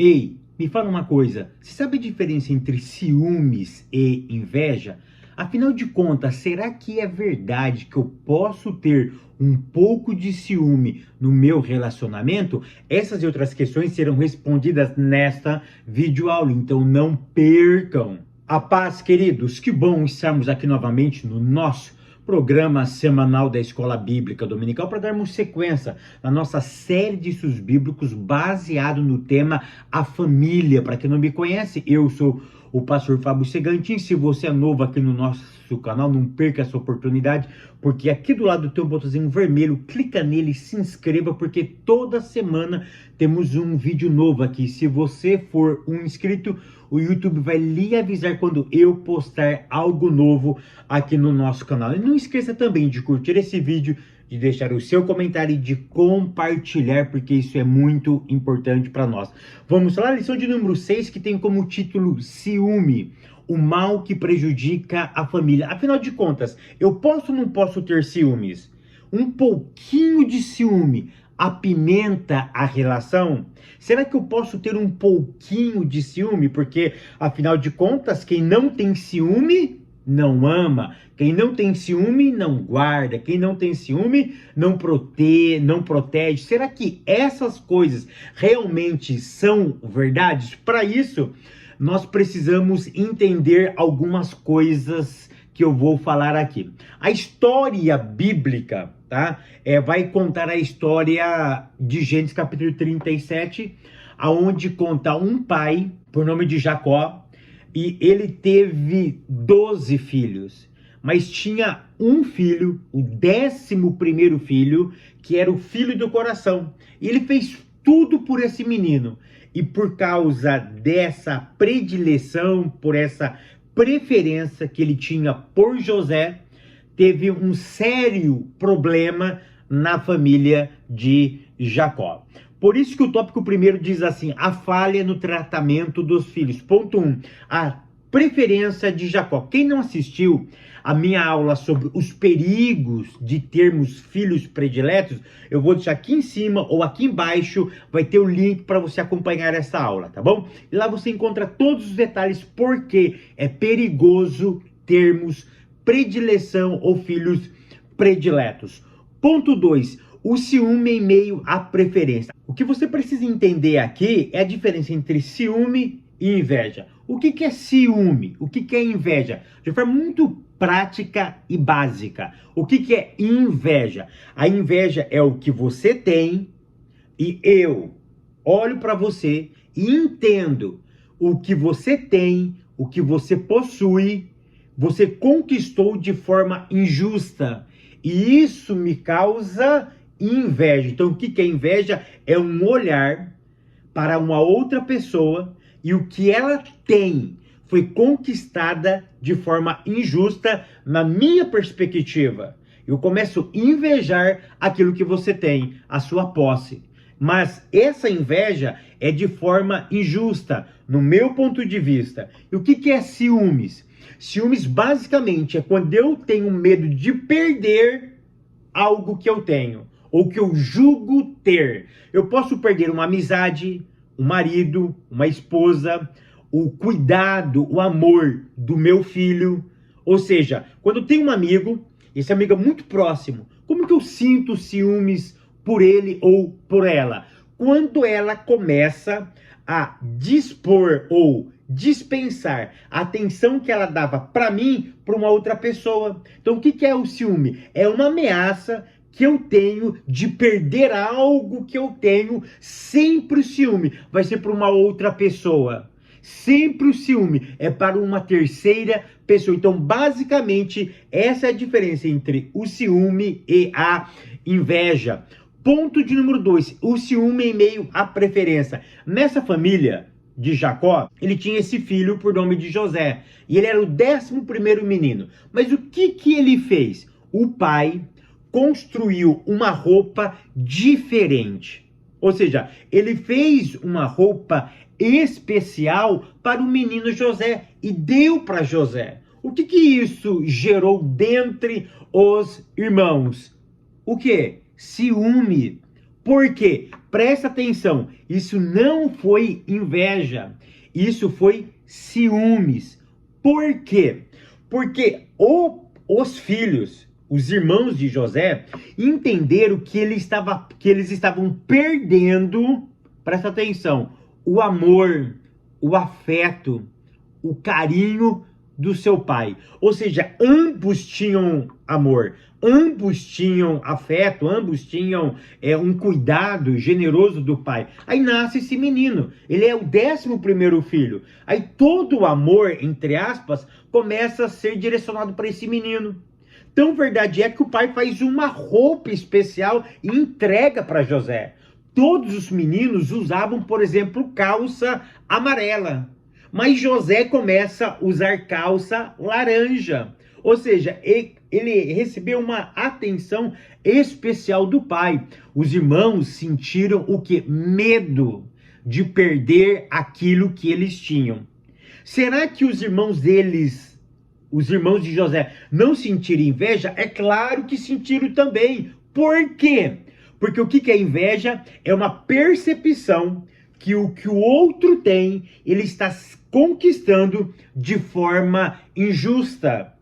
Ei, me fala uma coisa, você sabe a diferença entre ciúmes e inveja? Afinal de contas, será que é verdade que eu posso ter um pouco de ciúme no meu relacionamento? Essas e outras questões serão respondidas nesta videoaula, então não percam! A paz, queridos, que bom estarmos aqui novamente no nosso programa semanal da Escola Bíblica Dominical para darmos sequência na nossa série de estudos bíblicos baseado no tema A Família. Para quem não me conhece, eu sou o pastor Fábio Segantin. Se você é novo aqui no nosso canal, não perca essa oportunidade, porque aqui do lado tem um botãozinho vermelho, clica nele e se inscreva, porque toda semana temos um vídeo novo aqui. Se você for um inscrito, o YouTube vai lhe avisar quando eu postar algo novo aqui no nosso canal. E não esqueça também de curtir esse vídeo, de deixar o seu comentário e de compartilhar, porque isso é muito importante para nós. Vamos lá, lição de número 6, que tem como título Ciúme, o mal que prejudica a família. Afinal de contas, eu posso ou não posso ter ciúmes? Um pouquinho de ciúme apimenta a relação? Será que eu posso ter um pouquinho de ciúme? Porque, afinal de contas, quem não tem ciúme não ama. Quem não tem ciúme não guarda. Quem não tem ciúme não protege. Será que essas coisas realmente são verdades? Para isso, nós precisamos entender algumas coisas que eu vou falar aqui. A história bíblica, tá? Vai contar a história de Gênesis capítulo 37, aonde conta um pai, por nome de Jacó, e ele teve 12 filhos, mas tinha um filho, o 11º filho, que era o filho do coração. E ele fez tudo por esse menino. E por causa dessa predileção, por essa preferência que ele tinha por José, teve um sério problema na família de Jacó. Por isso que o tópico primeiro diz assim: a falha no tratamento dos filhos. Ponto 1, a preferência de Jacó. Quem não assistiu a minha aula sobre os perigos de termos filhos prediletos, eu vou deixar aqui em cima ou aqui embaixo, vai ter o link para você acompanhar essa aula, tá bom? E lá você encontra todos os detalhes porque é perigoso termos predileção ou filhos prediletos. Ponto 2, o ciúme em meio à preferência. O que você precisa entender aqui é a diferença entre ciúme e inveja. O que é ciúme? O que é inveja? De forma muito prática e básica. O que é inveja? A inveja é o que você tem e eu olho para você e entendo o que você tem, o que você possui, você conquistou de forma injusta. E isso me causa inveja. Então, o que é inveja? É um olhar para uma outra pessoa e o que ela tem foi conquistada de forma injusta na minha perspectiva. Eu começo a invejar aquilo que você tem, a sua posse. Mas essa inveja é de forma injusta, no meu ponto de vista. E o que é ciúmes? Ciúmes basicamente é quando eu tenho medo de perder algo que eu tenho, ou que eu julgo ter. Eu posso perder uma amizade, um marido, uma esposa, o cuidado, o amor do meu filho. Ou seja, quando eu tenho um amigo, esse amigo é muito próximo, como que eu sinto ciúmes por ele ou por ela? Quando ela começa a dispor ou dispensar a atenção que ela dava para mim, para uma outra pessoa. Então o que é o ciúme? É uma ameaça que eu tenho de perder algo que eu tenho. Sempre o ciúme vai ser para uma outra pessoa. Sempre o ciúme é para uma terceira pessoa. Então, basicamente, essa é a diferença entre o ciúme e a inveja. Ponto de número 2, o ciúme em meio à preferência. Nessa família de Jacó, ele tinha esse filho por nome de José. E ele era o 11º menino. Mas o que ele fez? O pai construiu uma roupa diferente. Ou seja, ele fez uma roupa especial para o menino José e deu para José. O que isso gerou dentre os irmãos? O que? Ciúme. Por quê? Presta atenção, isso não foi inveja, isso foi ciúmes. Por quê? Porque os filhos, os irmãos de José, entenderam que eles estavam perdendo, presta atenção, o amor, o afeto, o carinho do seu pai. Ou seja, ambos tinham amor, ambos tinham afeto, ambos tinham um cuidado generoso do pai. Aí nasce esse menino, ele é o 11º filho. Aí todo o amor, entre aspas, começa a ser direcionado para esse menino. Tão verdade é que o pai faz uma roupa especial e entrega para José. Todos os meninos usavam, por exemplo, calça amarela. Mas José começa a usar calça laranja. Ou seja, ele recebeu uma atenção especial do pai. Os irmãos sentiram o quê? Medo de perder aquilo que eles tinham. Será que os irmãos deles, os irmãos de José, não sentiram inveja? É claro que sentiram também. Por quê? Porque o que é inveja? É uma percepção que o outro tem, ele está conquistando de forma injusta.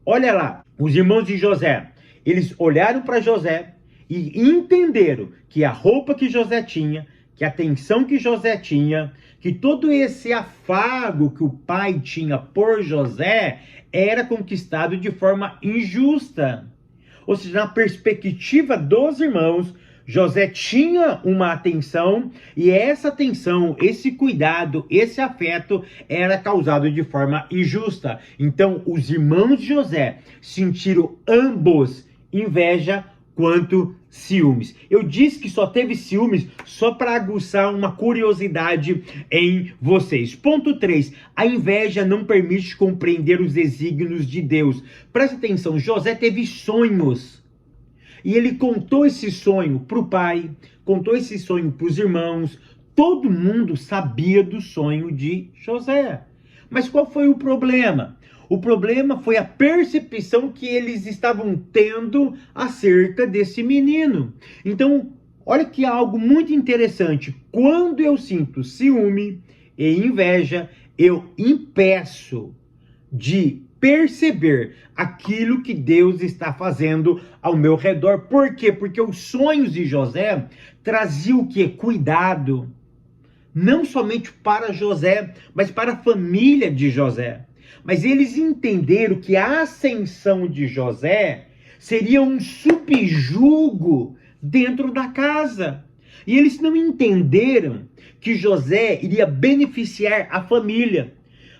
Olha lá, os irmãos de José, eles olharam para José e entenderam que a roupa que José tinha, que a atenção que José tinha, que todo esse afago que o pai tinha por José era conquistado de forma injusta. Ou seja, na perspectiva dos irmãos, José tinha uma atenção e essa atenção, esse cuidado, esse afeto era causado de forma injusta. Então, os irmãos de José sentiram ambos inveja quanto ciúmes. Eu disse que só teve ciúmes só para aguçar uma curiosidade em vocês. Ponto 3. A inveja não permite compreender os desígnios de Deus. Presta atenção, José teve sonhos. E ele contou esse sonho para o pai, contou esse sonho para os irmãos. Todo mundo sabia do sonho de José. Mas qual foi o problema? O problema foi a percepção que eles estavam tendo acerca desse menino. Então, olha que algo muito interessante. Quando eu sinto ciúme e inveja, eu impeço de perceber aquilo que Deus está fazendo ao meu redor. Por quê? Porque os sonhos de José traziam o quê? Cuidado. Não somente para José, mas para a família de José. Mas eles entenderam que a ascensão de José seria um subjugo dentro da casa. E eles não entenderam que José iria beneficiar a família.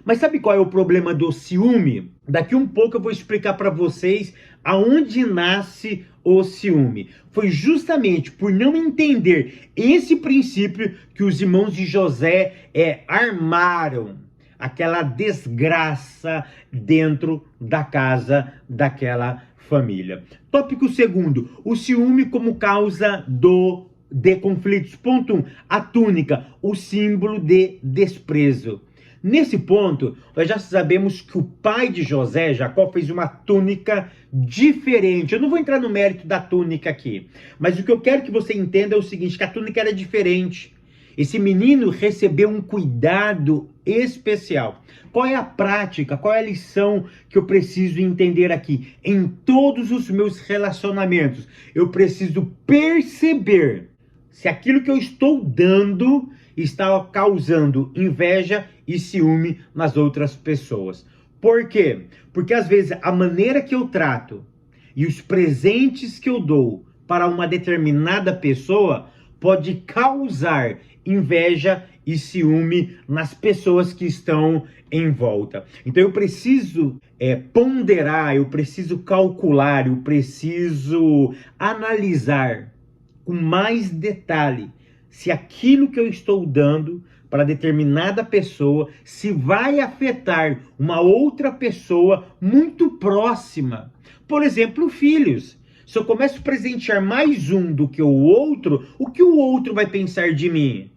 Mas sabe qual é o problema do ciúme? Daqui um pouco eu vou explicar para vocês aonde nasce o ciúme. Foi justamente por não entender esse princípio que os irmãos de José armaram aquela desgraça dentro da casa daquela família. Tópico 2, o ciúme como causa de conflitos. Ponto 1, a túnica, o símbolo de desprezo. Nesse ponto, nós já sabemos que o pai de José, Jacó, fez uma túnica diferente. Eu não vou entrar no mérito da túnica aqui, mas o que eu quero que você entenda é o seguinte, que a túnica era diferente. Esse menino recebeu um cuidado especial. Qual é a prática, qual é a lição que eu preciso entender aqui? Em todos os meus relacionamentos, eu preciso perceber se aquilo que eu estou dando está causando inveja e ciúme nas outras pessoas. Por quê? Porque às vezes a maneira que eu trato e os presentes que eu dou para uma determinada pessoa pode causar inveja e ciúme nas pessoas que estão em volta. Então eu preciso ponderar, eu preciso calcular, eu preciso analisar com mais detalhe se aquilo que eu estou dando para determinada pessoa, se vai afetar uma outra pessoa muito próxima. Por exemplo, filhos. Se eu começo a presentear mais um do que o outro, o que o outro vai pensar de mim?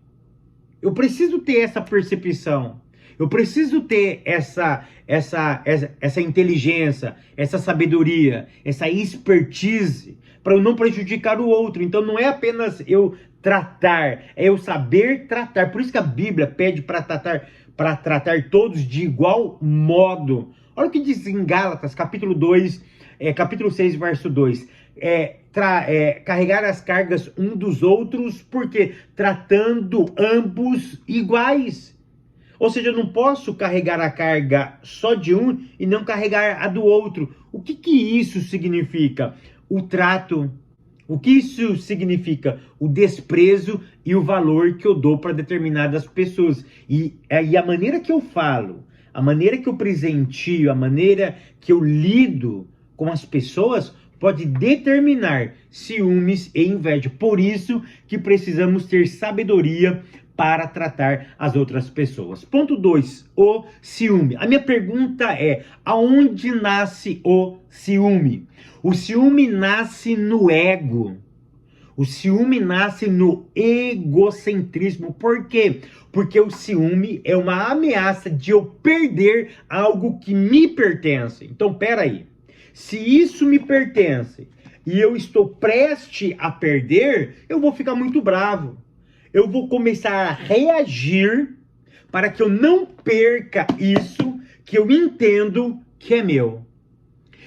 Eu preciso ter essa percepção. Eu preciso ter essa inteligência, essa sabedoria, essa expertise, para eu não prejudicar o outro. Então não é apenas eu tratar, é eu saber tratar. Por isso que a Bíblia pede para tratar todos de igual modo. Olha o que diz em Gálatas, capítulo 2, capítulo 6, verso 2. Carregar as cargas um dos outros, porque tratando ambos iguais. Ou seja, eu não posso carregar a carga só de um e não carregar a do outro. O que isso significa? O trato. O que isso significa? O desprezo e o valor que eu dou para determinadas pessoas. E a maneira que eu falo, a maneira que eu presentio, a maneira que eu lido com as pessoas pode determinar ciúmes e inveja. Por isso que precisamos ter sabedoria para tratar as outras pessoas. Ponto 2, o ciúme. A minha pergunta é, aonde nasce o ciúme? O ciúme nasce no ego. O ciúme nasce no egocentrismo. Por quê? Porque o ciúme é uma ameaça de eu perder algo que me pertence. Então, peraí. Se isso me pertence e eu estou prestes a perder, eu vou ficar muito bravo. Eu vou começar a reagir para que eu não perca isso que eu entendo que é meu.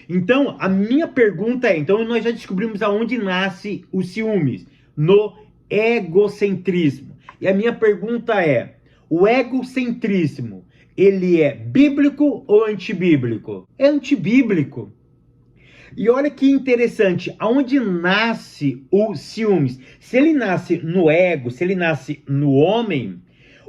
Então, a minha pergunta é, então nós já descobrimos aonde nasce o ciúmes, no egocentrismo. E a minha pergunta é, o egocentrismo, ele é bíblico ou antibíblico? É antibíblico. E olha que interessante, aonde nasce o ciúmes? Se ele nasce no ego, se ele nasce no homem,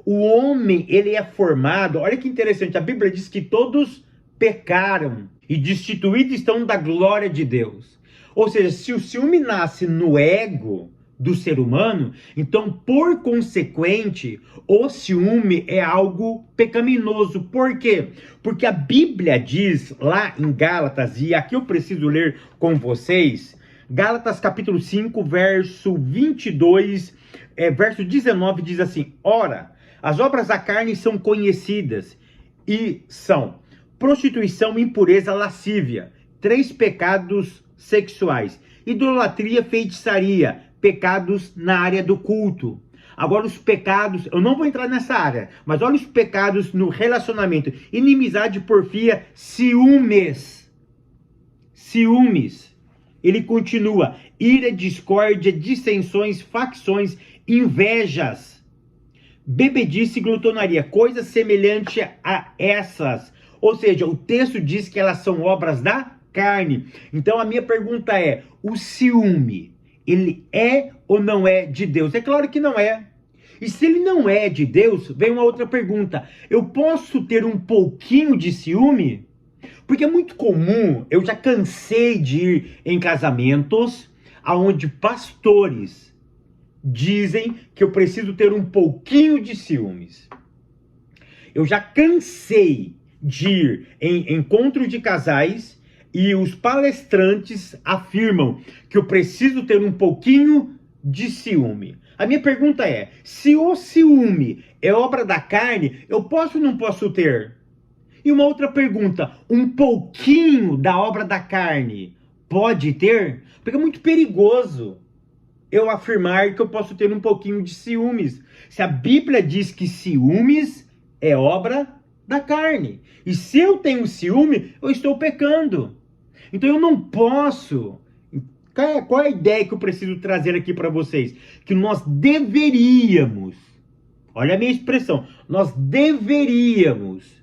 o homem, ele é formado, olha que interessante, a Bíblia diz que todos pecaram e destituídos estão da glória de Deus. Ou seja, se o ciúme nasce no ego do ser humano, então, por consequente, o ciúme é algo pecaminoso. Por quê? Porque a Bíblia diz lá em Gálatas, e aqui eu preciso ler com vocês, Gálatas capítulo 5, verso 22, verso 19, diz assim, ora, as obras da carne são conhecidas e são prostituição, impureza, lascívia, 3 pecados sexuais, idolatria, feitiçaria, pecados na área do culto. Agora os pecados, eu não vou entrar nessa área, mas olha os pecados no relacionamento, inimizade, porfia, ciúmes. Ciúmes. Ele continua, ira, discórdia, dissensões, facções, invejas, bebedice e glutonaria, coisa semelhante a essas. Ou seja, o texto diz que elas são obras da carne. Então a minha pergunta é, o ciúme, ele é ou não é de Deus? É claro que não é. E se ele não é de Deus, vem uma outra pergunta. Eu posso ter um pouquinho de ciúme? Porque é muito comum, eu já cansei de ir em casamentos onde pastores dizem que eu preciso ter um pouquinho de ciúmes. Eu já cansei de ir em encontros de casais e os palestrantes afirmam que eu preciso ter um pouquinho de ciúme. A minha pergunta é, se o ciúme é obra da carne, eu posso ou não posso ter? E uma outra pergunta, um pouquinho da obra da carne pode ter? Porque é muito perigoso eu afirmar que eu posso ter um pouquinho de ciúmes. Se a Bíblia diz que ciúmes é obra da carne. E se eu tenho ciúme, eu estou pecando. Então eu não posso. Qual é a ideia que eu preciso trazer aqui para vocês? Que nós deveríamos, olha a minha expressão, nós deveríamos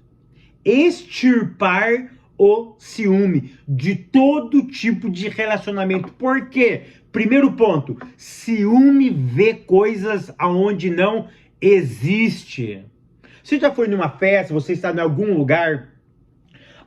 extirpar o ciúme de todo tipo de relacionamento. Por quê? Primeiro ponto, ciúme vê coisas aonde não existe. Você já foi numa festa, você está em algum lugar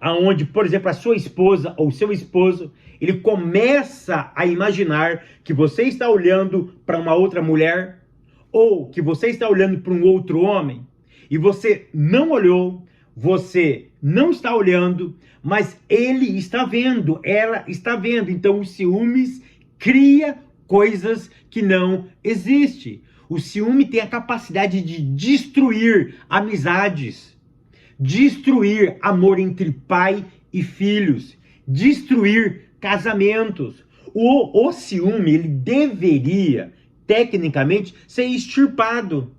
aonde, por exemplo, a sua esposa ou seu esposo, ele começa a imaginar que você está olhando para uma outra mulher ou que você está olhando para um outro homem e você não olhou, você não está olhando, mas ele está vendo, ela está vendo. Então, os ciúmes cria coisas que não existem. O ciúme tem a capacidade de destruir amizades, destruir amor entre pai e filhos, destruir casamentos. O ciúme, ele deveria tecnicamente, ser extirpado.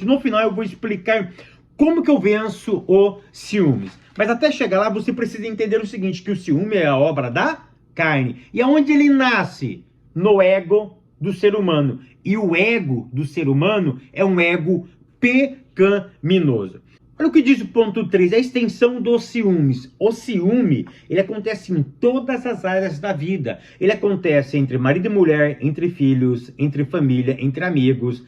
No final eu vou explicar como que eu venço o ciúmes. Mas até chegar lá, você precisa entender o seguinte, que o ciúme é a obra da carne. E aonde ele nasce? No ego do ser humano. E o ego do ser humano é um ego pecaminoso. Olha o que diz o ponto 3, a extensão dos ciúmes. O ciúme, ele acontece em todas as áreas da vida. Ele acontece entre marido e mulher, entre filhos, entre família, entre amigos,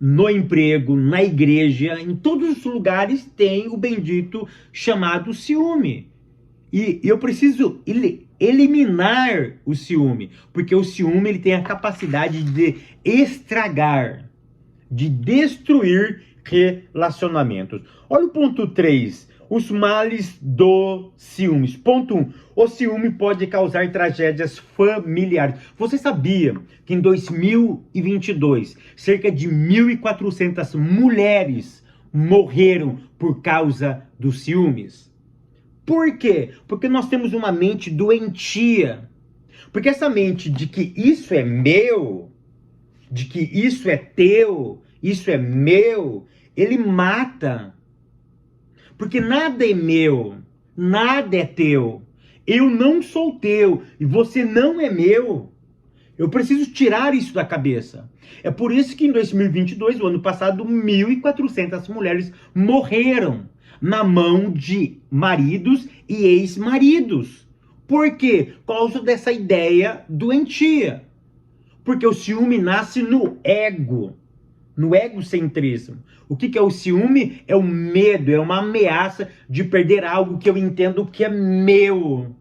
no emprego, na igreja, em todos os lugares tem o bendito chamado ciúme. E eu preciso eliminar o ciúme, porque o ciúme ele tem a capacidade de estragar, de destruir relacionamentos. Olha o ponto 3, os males do ciúmes. Ponto 1, o ciúme pode causar tragédias familiares. Você sabia que em 2022, cerca de 1.400 mulheres morreram por causa dos ciúmes? Por quê? Porque nós temos uma mente doentia. Porque essa mente de que isso é meu, de que isso é teu, isso é meu, ele mata. Porque nada é meu, nada é teu. Eu não sou teu e você não é meu. Eu preciso tirar isso da cabeça. É por isso que em 2022, o ano passado, 1.400 mulheres morreram na mão de maridos e ex-maridos. Por quê? Por causa dessa ideia doentia. Porque o ciúme nasce no ego, no egocentrismo. O que é o ciúme? É o medo, é uma ameaça de perder algo que eu entendo que é meu.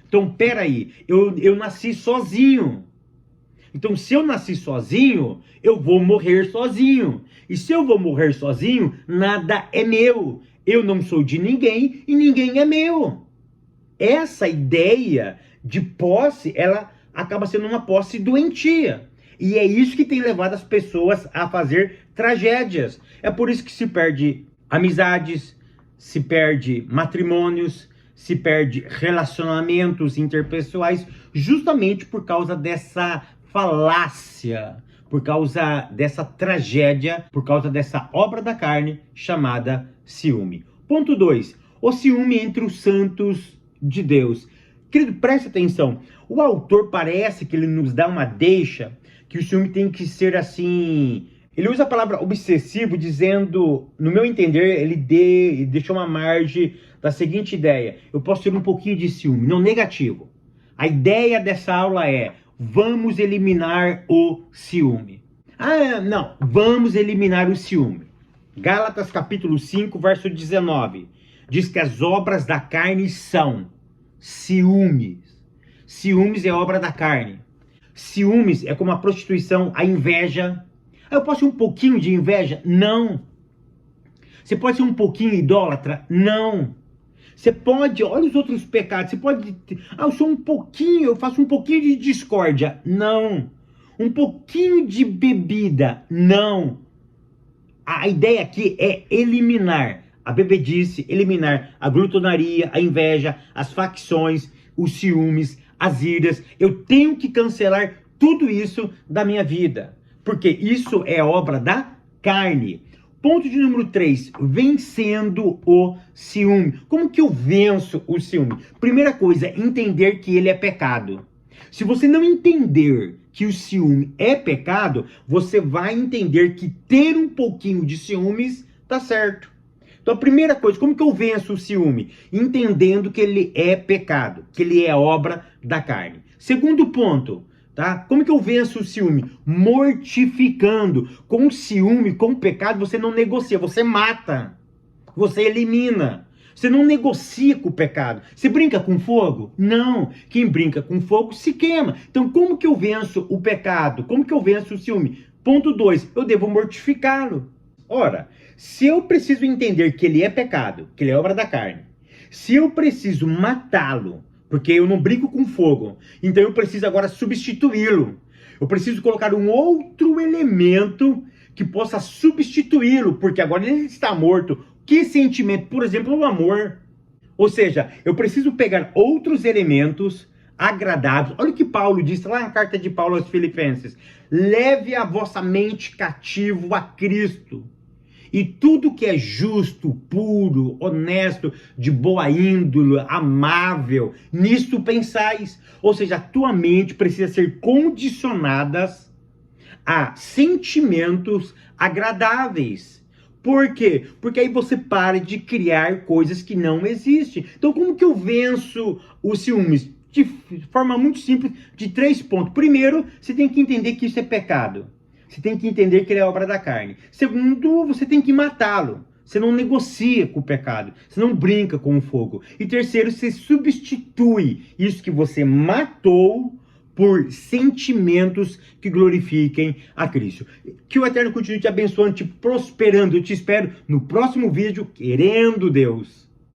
Então, peraí, eu nasci sozinho. Então, se eu nasci sozinho, eu vou morrer sozinho. E se eu vou morrer sozinho, nada é meu. Eu não sou de ninguém e ninguém é meu. Essa ideia de posse, ela acaba sendo uma posse doentia. E é isso que tem levado as pessoas a fazer tragédias. É por isso que se perde amizades, se perde matrimônios, se perde relacionamentos interpessoais, justamente por causa dessa falácia, por causa dessa tragédia, por causa dessa obra da carne chamada ciúme. Ponto 2. O ciúme entre os santos de Deus. Querido, preste atenção. O autor parece que ele nos dá uma deixa que o ciúme tem que ser assim. Ele usa a palavra obsessivo, dizendo, no meu entender, ele deixou uma margem da seguinte ideia: eu posso ter um pouquinho de ciúme, não negativo. A ideia dessa aula é: vamos eliminar o ciúme. Não, vamos eliminar o ciúme. Gálatas capítulo 5, verso 19, diz que as obras da carne são ciúmes. Ciúmes é obra da carne. Ciúmes é como a prostituição, a inveja. Eu posso ter um pouquinho de inveja? Não. Você pode ser um pouquinho idólatra? Não. Você pode, olha os outros pecados, você pode, eu sou um pouquinho, eu faço um pouquinho de discórdia? Não. Um pouquinho de bebida? Não. A ideia aqui é eliminar a bebedice, eliminar a glutonaria, a inveja, as facções, os ciúmes, as iras. Eu tenho que cancelar tudo isso da minha vida, porque isso é obra da carne. Ponto de número 3, vencendo o ciúme. Como que eu venço o ciúme? Primeira coisa, entender que ele é pecado. Se você não entender que o ciúme é pecado, você vai entender que ter um pouquinho de ciúmes tá certo. Então a primeira coisa, como que eu venço o ciúme? Entendendo que ele é pecado, que ele é obra da carne. Segundo ponto, tá? Como que eu venço o ciúme? Mortificando. Com o ciúme, com o pecado, você não negocia, você mata, você elimina. Você não negocia com o pecado. Você brinca com fogo? Não. Quem brinca com fogo se queima. Então como que eu venço o pecado? Como que eu venço o ciúme? Ponto 2, eu devo mortificá-lo. Ora, se eu preciso entender que ele é pecado, que ele é obra da carne, se eu preciso matá-lo, porque eu não brinco com fogo, então eu preciso agora substituí-lo. Eu preciso colocar um outro elemento que possa substituí-lo, porque agora ele está morto. Que sentimento? Por exemplo, o amor. Ou seja, eu preciso pegar outros elementos, agradáveis. Olha o que Paulo diz lá na carta de Paulo aos Filipenses. Leve a vossa mente cativo a Cristo. E tudo que é justo, puro, honesto, de boa índole, amável, nisto pensais. Ou seja, a tua mente precisa ser condicionada a sentimentos agradáveis. Por quê? Porque aí você para de criar coisas que não existem. Então, como que eu venço os ciúmes? De forma muito simples, de 3 pontos. Primeiro, você tem que entender que isso é pecado. Você tem que entender que ele é obra da carne. Segundo, você tem que matá-lo. Você não negocia com o pecado. Você não brinca com o fogo. E terceiro, você substitui isso que você matou por sentimentos que glorifiquem a Cristo. Que o Eterno continue te abençoando, te prosperando. Eu te espero no próximo vídeo, querendo Deus.